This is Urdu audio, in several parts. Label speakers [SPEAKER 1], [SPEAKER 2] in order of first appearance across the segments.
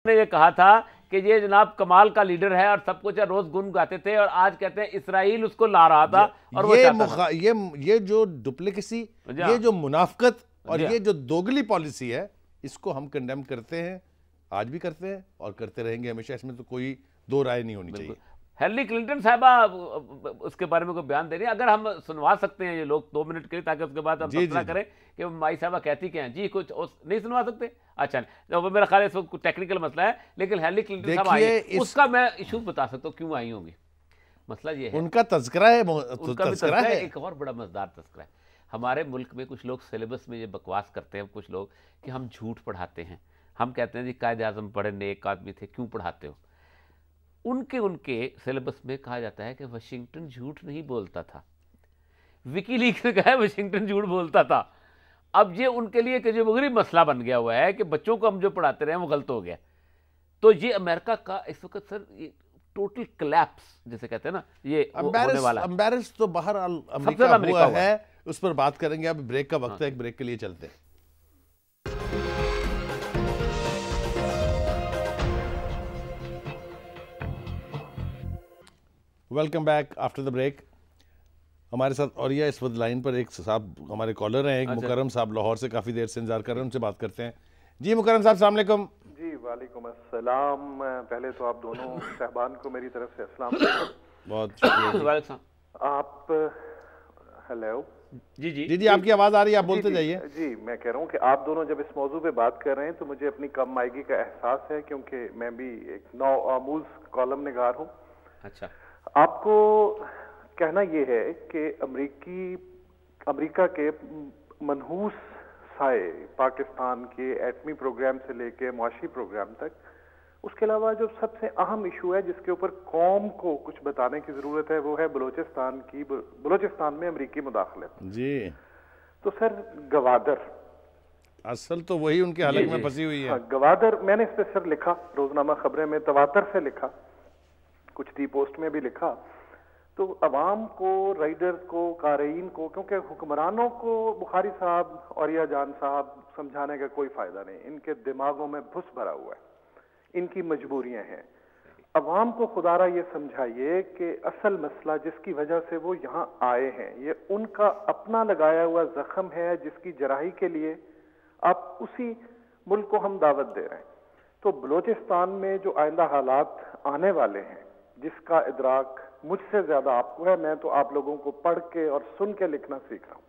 [SPEAKER 1] نے یہ کہا تھا کہ یہ جناب کمال کا لیڈر ہے اور سب کچھ روز گن گاتے تھے، اور آج کہتے ہیں اسرائیل اس کو لا رہا تھا اور وہ چاہتا تھا۔
[SPEAKER 2] یہ جو ڈپلیکسی، یہ جو منافقت اور یہ جو دوگلی پالیسی ہے، اس کو ہم کنڈیم کرتے ہیں، آج بھی کرتے ہیں اور کرتے رہیں گے ہمیشہ، اس میں تو کوئی دو رائے نہیں ہونی چاہیے۔
[SPEAKER 1] ہیلری کلنٹن صاحبہ اس کے بارے میں کوئی بیان دے رہی ہیں، اگر ہم سنوا سکتے ہیں یہ لوگ 2 منٹ کے لیے، تاکہ اس کے بعد ہم تبصرہ کریں کہ مائی صاحبہ کہتی کیا ہیں۔ جی کچھ نہیں سنوا سکتے؟ اچھا، وہ میرا خیال ہے اس وقت ٹیکنیکل مسئلہ ہے، لیکن ہیلری کلنٹن صاحب آئی ہیں، اس کا میں ایشو بتا سکتا ہوں کیوں آئی ہوں گی۔ مسئلہ یہ ہے
[SPEAKER 2] ان کا تذکرہ ہے،
[SPEAKER 1] ان کا بھی تذکرہ ہے، ایک اور بڑا مزدار تذکرہ ہے۔ ہمارے ملک میں کچھ لوگ سلیبس میں یہ بکواس کرتے ہیں، کچھ لوگ کہ ہم جھوٹ پڑھاتے ہیں۔ ہم کہتے ہیں جی قائد اعظم بڑے نیک آدمی تھے، کیوں پڑھاتے ہو؟ ان کے سلیبس میں کہا جاتا ہے کہ واشنگٹن جھوٹ نہیں بولتا تھا، وکی لیکس نے کہا ہے واشنگٹن جھوٹ بولتا تھا۔ اب یہ ان کے لیے کہ جو مغرب مسئلہ بن گیا ہوا ہے کہ بچوں کو ہم جو پڑھاتے رہے ہیں وہ غلط ہو گیا۔ تو یہ امریکہ کا اس وقت سر ٹوٹل کلیپس جسے کہتے ہیں نا، یہ ہونے والا ہے۔
[SPEAKER 2] امبیرس تو بہرحال امریکہ ہوا ہے، اس پر بات کریں گے۔ اب بریک کا وقت ہے، ایک بریک کے لیے چلتے ہیں۔ Welcome back after the break. ہمارے ساتھ اور یہ اس وقت لائن پر ایک صاحب ہمارے کالر ہیں، ایک مکرم صاحب لاہور سے کافی دیر سے انتظار کر رہے ہیں، ان سے بات کرتے ہیں۔ جی مکرم صاحب السلام علیکم۔
[SPEAKER 3] جی وعلیکم السلام۔ پہلے تو آپ دونوں صاحبان کو میری طرف سے السلام علیکم۔
[SPEAKER 2] بہت شکریہ۔
[SPEAKER 3] آپ ہیلو
[SPEAKER 1] جی جی
[SPEAKER 2] جی آپ کی آواز آ رہی ہے، آپ بولتے جائیے۔
[SPEAKER 3] جی میں کہہ رہا ہوں کہ آپ دونوں جب اس موضوع پہ بات کر رہے ہیں تو مجھے اپنی کم مائیگی کا احساس ہے، کیونکہ میں بھی ایک نو آموز کالم نگار ہوں۔
[SPEAKER 1] اچھا،
[SPEAKER 3] آپ کو کہنا یہ ہے کہ امریکہ کے منحوس سائے، پاکستان کے ایٹمی پروگرام سے لے کے معاشی پروگرام تک، اس کے علاوہ جو سب سے اہم ایشو ہے جس کے اوپر قوم کو کچھ بتانے کی ضرورت ہے، وہ ہے بلوچستان میں امریکی مداخلت۔
[SPEAKER 2] جی
[SPEAKER 3] تو سر گوادر
[SPEAKER 2] اصل تو وہی ان کے حلق میں پھنسی ہوئی ہے۔
[SPEAKER 3] گوادر میں نے اس پہ سر لکھا، روزنامہ خبریں میں تواتر سے لکھا، کچھ ٹی پوسٹ میں بھی لکھا۔ تو عوام کو، رائڈرز کو، قارئین کو، کیونکہ حکمرانوں کو بخاری صاحب اور یا جان صاحب سمجھانے کا کوئی فائدہ نہیں، ان کے دماغوں میں بھس بھرا ہوا ہے، ان کی مجبوریاں ہیں۔ عوام کو خدا را یہ سمجھائیے کہ اصل مسئلہ جس کی وجہ سے وہ یہاں آئے ہیں، یہ ان کا اپنا لگایا ہوا زخم ہے، جس کی جراحی کے لیے آپ اسی ملک کو ہم دعوت دے رہے ہیں۔ تو بلوچستان میں جو آئندہ حالات آنے والے ہیں، جس کا ادراک مجھ سے زیادہ آپ کو ہے، میں تو آپ لوگوں کو پڑھ کے اور سن کے لکھنا سیکھ رہا ہوں۔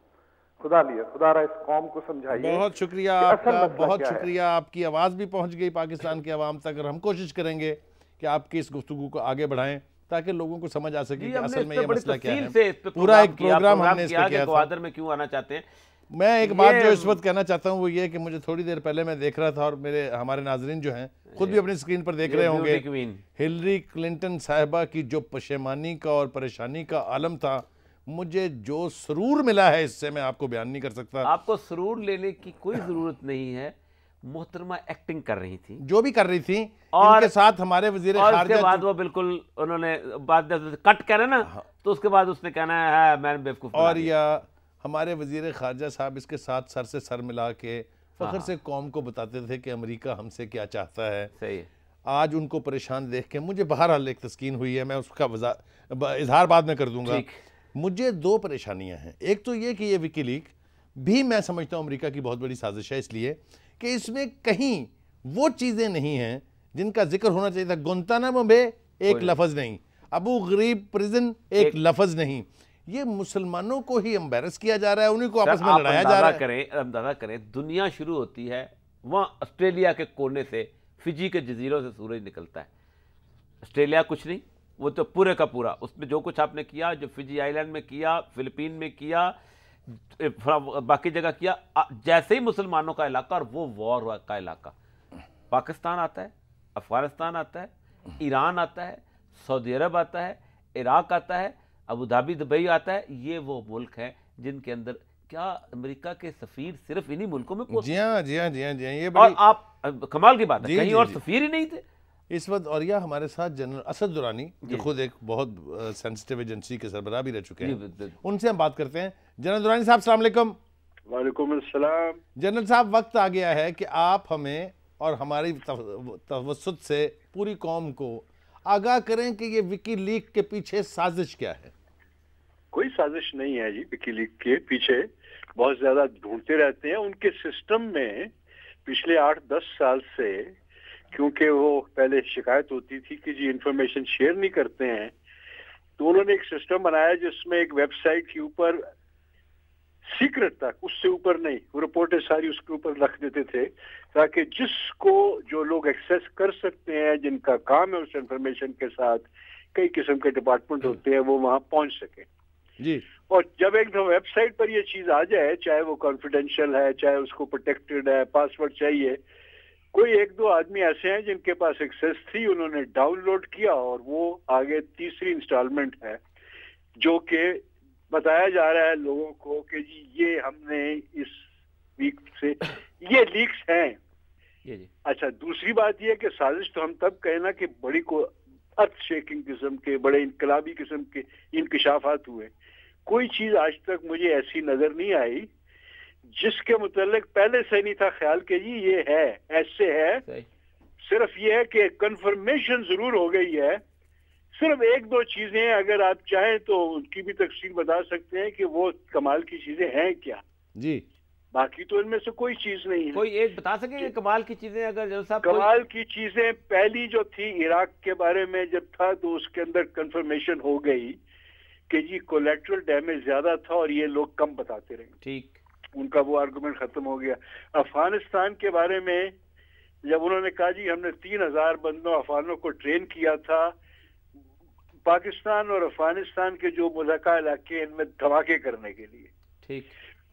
[SPEAKER 3] خدا را اس قوم کو سمجھائیے۔
[SPEAKER 2] بہت شکریہ آپ کا، بہت شکریہ، آپ کی آواز بھی پہنچ گئی پاکستان کے عوام تک، اور ہم کوشش کریں گے کہ آپ کی اس گفتگو کو آگے بڑھائیں تاکہ لوگوں کو سمجھ آ سکے کہ اصل میں یہ مسئلہ کیا ہے۔ پورا ایک پروگرام ہم نے اس پہ کیا تھا۔
[SPEAKER 1] گوادر میں کیوں آنا چاتے ہیں؟
[SPEAKER 2] میں ایک بات جو اس وقت کہنا چاہتا ہوں وہ یہ کہ مجھے تھوڑی دیر پہلے میں دیکھ رہا تھا، اور ہمارے ناظرین جو ہیں خود بھی اپنی اسکرین پر دیکھ رہے ہوں گے، ہلری کلنٹن صاحبہ کی جو پشیمانی کا اور پریشانی کا عالم تھا، مجھے جو سرور ملا ہے اس سے میں آپ کو بیان نہیں کر سکتا۔
[SPEAKER 1] آپ کو سرور لینے کی کوئی ضرورت نہیں ہے، محترمہ ایکٹنگ کر رہی تھی،
[SPEAKER 2] جو بھی کر رہی تھی، ان کے ساتھ ہمارے وزیر خارجہ،
[SPEAKER 1] اور اس کے بعد وہ بالکل انہوں نے بات کٹ کرے نا، تو اس کے بعد اس نے کہنا ہے میں نے بیوقوف بنا دیا۔
[SPEAKER 2] اور یا ہمارے وزیر خارجہ صاحب اس کے ساتھ سر سے سر ملا کے فخر سے قوم کو بتاتے تھے کہ امریکہ ہم سے کیا چاہتا ہے۔
[SPEAKER 1] صحیح ہے۔
[SPEAKER 2] آج ان کو پریشان دیکھ کے مجھے بہرحال ایک تسکین ہوئی ہے، میں اس کا اظہار بعد میں کر دوں گا۔ مجھے دو پریشانیاں ہیں، ایک تو یہ کہ یہ وکی لیک بھی میں سمجھتا ہوں امریکہ کی بہت بڑی سازش ہے، اس لیے کہ اس میں کہیں وہ چیزیں نہیں ہیں جن کا ذکر ہونا چاہیے تھا۔ گوانتانامو بے ایک لفظ نہیں، ابو غریب پریزن ایک لفظ نہیں، یہ مسلمانوں کو ہی امبیرس کیا جا رہا ہے، انہیں کو آپس میں لڑایا جا رہا ہے۔
[SPEAKER 1] اندازہ کریں، دنیا شروع ہوتی ہے وہاں آسٹریلیا کے کونے سے، فجی کے جزیروں سے سورج نکلتا ہے۔ آسٹریلیا کچھ نہیں، وہ تو پورے کا پورا، اس میں جو کچھ آپ نے کیا، جو فجی آئی لینڈ میں کیا، فلپین میں کیا، باقی جگہ کیا، جیسے ہی مسلمانوں کا علاقہ اور وہ وار کا علاقہ، پاکستان آتا ہے، افغانستان آتا ہے، ایران آتا ہے، سعودی عرب آتا ہے، عراق آتا ہے، ابوظہبی دبئی آتا ہے۔ یہ وہ ملک ہیں جن کے اندر کیا امریکہ کے سفیر صرف انہی ملکوں میں پہنچے؟
[SPEAKER 2] جی ہاں جی ہاں جی ہاں جی ہاں، یہ
[SPEAKER 1] اور آپ کمال کی بات ہے کہیں اور سفیر ہی نہیں تھے
[SPEAKER 2] اس وقت۔ اور یہ ہمارے ساتھ جنرل اسد درانی جو خود ایک بہت سینسٹیو ایجنسی کے سربراہ بھی رہ چکے ہیں، ان سے ہم بات کرتے ہیں۔ جنرل درانی صاحب السلام علیکم۔
[SPEAKER 4] وعلیکم السلام۔
[SPEAKER 2] جنرل صاحب، وقت آ گیا ہے کہ آپ ہمیں اور ہماری توسط سے پوری قوم کو آگاہ کریں کہ یہ وکی لیک کے پیچھے سازش کیا ہے؟
[SPEAKER 4] کوئی سازش نہیں ہے جی، وکی لیک کے پیچھے بہت زیادہ ڈھونڈتے رہتے ہیں ان کے سسٹم میں پچھلے 8-10 سال سے، کیونکہ وہ پہلے شکایت ہوتی تھی کہ جی انفارمیشن شیئر نہیں کرتے ہیں، تو انہوں نے ایک سسٹم بنایا جس میں ایک ویب سائٹ کے اوپر سیکرٹ تک، اس سے اوپر نہیں، وہ رپورٹیں ساری اس کے اوپر رکھ دیتے تھے تاکہ جس کو جو لوگ ایکسیس کر سکتے ہیں، جن کا کام ہے اس انفارمیشن کے ساتھ، کئی قسم کے ڈپارٹمنٹ ہوتے ہیں، وہ وہاں پہنچ سکیں
[SPEAKER 2] جی۔
[SPEAKER 4] اور جب ایک ویب سائٹ پر یہ چیز آ جائے، چاہے وہ کانفیڈینشیل ہے، چاہے اس کو پروٹیکٹڈ ہے، پاسورڈ چاہیے، کوئی 1-2 آدمی ایسے ہیں جن کے پاس ایکسیس تھی، انہوں نے ڈاؤن لوڈ کیا اور وہ آگے تیسری انسٹالمنٹ ہے جو کہ بتایا جا رہا ہے لوگوں کو کہ جی یہ ہم نے اس ویک سے یہ لیکس ہیں۔ اچھا، دوسری بات یہ کہ سازش تو ہم تب کہیں نا کہ بڑی کو ارتھ شیکنگ قسم کے، بڑے انقلابی قسم کے انکشافات ہوئے، کوئی چیز آج تک مجھے ایسی نظر نہیں آئی جس کے متعلق پہلے سے نہیں تھا خیال کہ جی یہ ہے، ایسے ہے۔ صرف یہ ہے کہ کنفرمیشن ضرور ہو گئی ہے، صرف 1-2 چیزیں اگر آپ چاہیں تو ان کی بھی تفصیل بتا سکتے ہیں کہ وہ کمال کی چیزیں ہیں کیا
[SPEAKER 2] جی،
[SPEAKER 4] باقی تو ان میں سے کوئی چیز نہیں ہے۔
[SPEAKER 1] کوئی ایک بتا سکیں گے کمال کی چیزیں اگر جنرل صاحب؟
[SPEAKER 4] کمال کی چیزیں پہلی جو تھی عراق کے بارے میں جب تھا تو اس کے اندر کنفرمیشن ہو گئی کہ جی کولیٹرل ڈیمیج زیادہ تھا اور یہ لوگ کم بتاتے رہے،
[SPEAKER 1] ٹھیک،
[SPEAKER 4] ان کا وہ آرگومنٹ ختم ہو گیا۔ افغانستان کے بارے میں جب انہوں نے کہا جی ہم نے 3000 بندوں افغانوں کو ٹرین کیا تھا پاکستان اور افغانستان کے جو مضحکہ علاقے ان میں دھماکے کرنے کے لیے،
[SPEAKER 1] ٹھیک،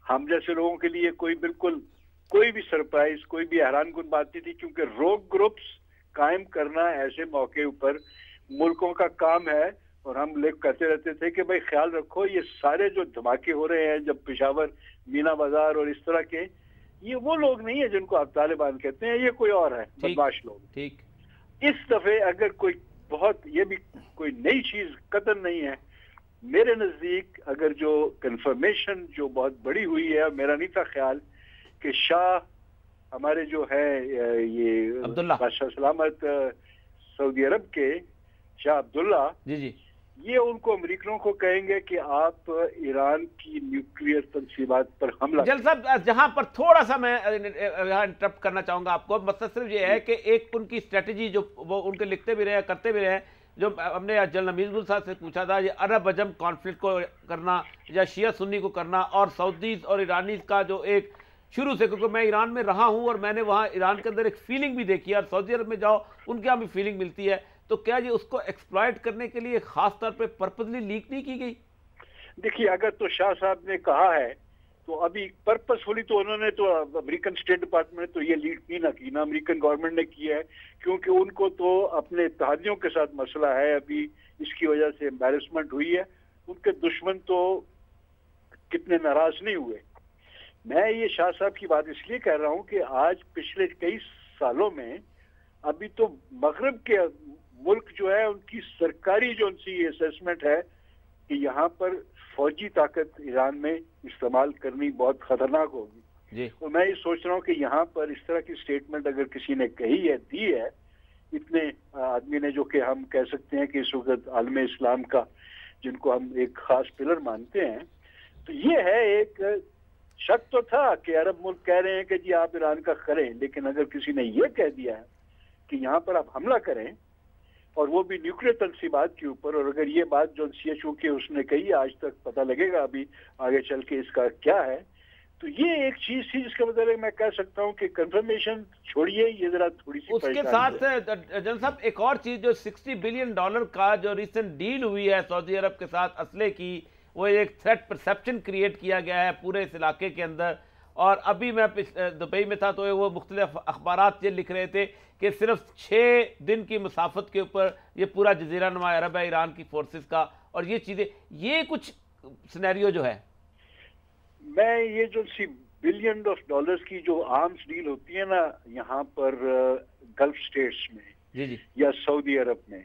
[SPEAKER 4] ہم جیسے لوگوں کے لیے کوئی بھی سرپرائز، کوئی بھی حیران کن بات نہیں تھی، کیونکہ روگ گروپس قائم کرنا ایسے موقع پر ملکوں کا کام ہے، اور ہم لوگ کہتے رہتے تھے کہ بھائی خیال رکھو یہ سارے جو دھماکے ہو رہے ہیں جب پشاور، مینا بازار اور اس طرح کے، یہ وہ لوگ نہیں ہیں جن کو آپ طالبان کہتے ہیں، یہ کوئی اور ہے، بدماش لوگ۔
[SPEAKER 1] ٹھیک،
[SPEAKER 4] اس دفعے اگر کوئی بہت، یہ بھی کوئی نئی چیز قطعاً نہیں ہے میرے نزدیک، اگر جو کنفرمیشن جو بہت بڑی ہوئی ہے، میرا نہیں تھا خیال کہ شاہ ہمارے جو ہے یہ بادشاہ سلامت سعودی عرب کے شاہ عبداللہ،
[SPEAKER 1] جی جی،
[SPEAKER 4] یہ ان کو امریکنوں کو کہیں گے کہ آپ ایران کی نیوکلیئر تنصیبات پر حملہ۔
[SPEAKER 1] جل صاحب جہاں پر تھوڑا سا میں یہاں انٹرپٹ کرنا چاہوں گا آپ کو، مسئلہ صرف یہ ہے کہ ایک ان کی اسٹریٹجی جو وہ ان کے لکھتے بھی رہے کرتے بھی رہے، جو ہم نے جنرل نمیز گل صاحب سے پوچھا تھا، یہ عرب عجم کانفلکٹ کو کرنا یا شیعہ سنی کو کرنا، اور سعودیز اور ایرانیز کا جو ایک شروع سے، کیونکہ میں ایران میں رہا ہوں اور میں نے وہاں ایران کے اندر ایک فیلنگ بھی دیکھی ہے، اور سعودی عرب میں جاؤ ان کے یہاں بھی فیلنگ ملتی ہے، تو کیا یہ اس کو ایکسپلائٹ کرنے کے لیے خاص طور پہ پرپزلی لیک نہیں کی گئی؟
[SPEAKER 4] دیکھیے اگر تو شاہ صاحب نے کہا ہے تو ابھی پرپسفلی تو انہوں نے تو امریکن اسٹیٹ ڈپارٹمنٹ تو یہ لیڈ کی نہ کی، نہ امریکن گورنمنٹ نے کیا ہے، کیونکہ ان کو تو اپنے اتحادیوں کے ساتھ مسئلہ ہے، ابھی اس کی وجہ سے امبیرسمنٹ ہوئی ہے، ان کے دشمن تو کتنے ناراض نہیں ہوئے۔ میں یہ شاہ صاحب کی بات اس لیے کہہ رہا ہوں کہ آج پچھلے کئی سالوں میں ابھی تو مغرب کے ملک جو ہے ان کی سرکاری جو ان کی اسیسمنٹ ہے کہ یہاں پر فوجی طاقت ایران میں استعمال کرنی بہت خطرناک ہوگی، اور میں یہ سوچ رہا ہوں کہ یہاں پر اس طرح کی سٹیٹمنٹ اگر کسی نے کہی ہے، دی ہے اتنے آدمی نے جو کہ ہم کہہ سکتے ہیں کہ اس وقت عالم اسلام کا جن کو ہم ایک خاص پلر مانتے ہیں، تو یہ ہے ایک شک تو تھا کہ عرب ملک کہہ رہے ہیں کہ جی آپ ایران کا کریں، لیکن اگر کسی نے یہ کہہ دیا ہے کہ یہاں پر آپ حملہ کریں اور وہ بھی نیوکلیئر تنصیبات کے اوپر، اور اگر یہ بات جو چونکہ اس نے کہی آج تک پتہ لگے گا ابھی آگے چل کے اس کا کیا ہے، تو یہ ایک چیز تھی جس کے مطابق میں کہہ سکتا ہوں کہ کنفرمیشن چھوڑیے، یہ ذرا تھوڑی سی
[SPEAKER 1] اس کے ساتھ جنرل صاحب ایک اور چیز جو $60 بلین کا جو ریسنٹ ڈیل ہوئی ہے سعودی عرب کے ساتھ اسلحے کی، وہ ایک تھریٹ پرسیپشن کریٹ کیا گیا ہے پورے اس علاقے کے اندر، اور ابھی میں دبئی میں تھا تو وہ مختلف اخبارات یہ لکھ رہے تھے کہ صرف 6 دن کی مسافت کے اوپر یہ پورا جزیرہ نما عرب ہے ایران کی فورسز کا، اور یہ چیزیں، یہ کچھ سینیریو جو ہے،
[SPEAKER 4] میں یہ جو $billion کی جو آرمز ڈیل ہوتی ہے نا یہاں پر گلف سٹیٹس میں
[SPEAKER 1] جی جی،
[SPEAKER 4] یا سعودی عرب میں،